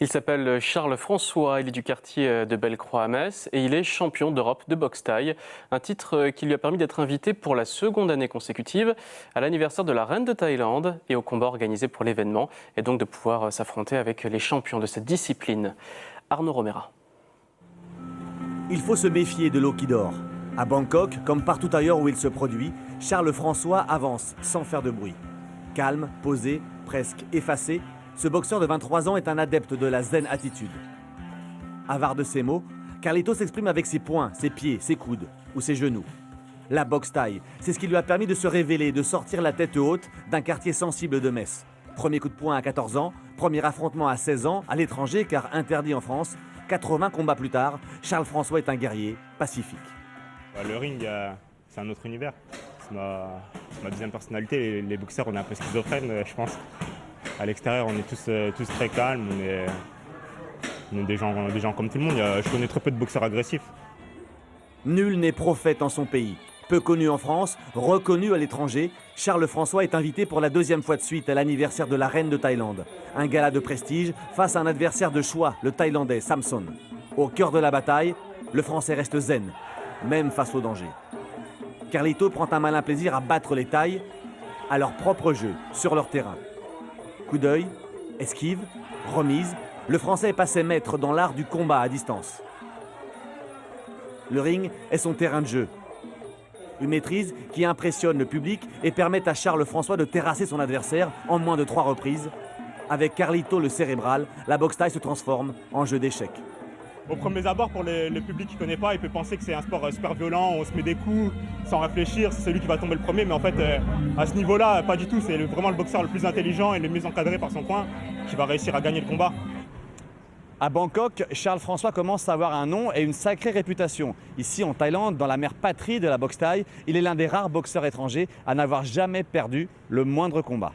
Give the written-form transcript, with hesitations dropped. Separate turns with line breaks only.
Il s'appelle Charles François, il est du quartier de Bellecroix à Metz et il est champion d'Europe de boxe thaï. Un titre qui lui a permis d'être invité pour la seconde année consécutive à l'anniversaire de la reine de Thaïlande et au combat organisé pour l'événement et donc de pouvoir s'affronter avec les champions de cette discipline. Arnaud Romera.
Il faut se méfier de l'eau qui dort. À Bangkok, comme partout ailleurs où il se produit, Charles François avance sans faire de bruit. Calme, posé, presque effacé, ce boxeur de 23 ans est un adepte de la zen attitude. Avare de ses mots, Carlito s'exprime avec ses poings, ses pieds, ses coudes ou ses genoux. La boxe thaï, c'est ce qui lui a permis de se révéler, de sortir la tête haute d'un quartier sensible de Metz. Premier coup de poing à 14 ans, premier affrontement à 16 ans, à l'étranger car interdit en France. 80 combats plus tard, Charles François est un guerrier pacifique.
Le ring, c'est un autre univers. C'est ma deuxième personnalité. Les boxeurs, on est un peu schizophrènes, je pense. À l'extérieur, on est tous très calmes. On est des gens comme tout le monde. Je connais très peu de boxeurs agressifs.
Nul n'est prophète en son pays. Peu connu en France, reconnu à l'étranger, Charles François est invité pour la deuxième fois de suite à l'anniversaire de la reine de Thaïlande. Un gala de prestige face à un adversaire de choix, le Thaïlandais Samson. Au cœur de la bataille, le Français reste zen, même face au danger. Carlito prend un malin plaisir à battre les Thaïs à leur propre jeu, sur leur terrain. Coup d'œil, esquive, remise, le Français est passé maître dans l'art du combat à distance. Le ring est son terrain de jeu. Une maîtrise qui impressionne le public et permet à Charles François de terrasser son adversaire en moins de 3 reprises. Avec Carlito le cérébral, la boxe thaï se transforme en jeu d'échecs.
Au premier abord, pour le public qui ne connaît pas, il peut penser que c'est un sport super violent, on se met des coups sans réfléchir, c'est celui qui va tomber le premier. Mais en fait, à ce niveau-là, pas du tout. C'est vraiment le boxeur le plus intelligent et le mieux encadré par son coin qui va réussir à gagner le combat.
À Bangkok, Charles François commence à avoir un nom et une sacrée réputation. Ici, en Thaïlande, dans la mère patrie de la boxe thaï, il est l'un des rares boxeurs étrangers à n'avoir jamais perdu le moindre combat.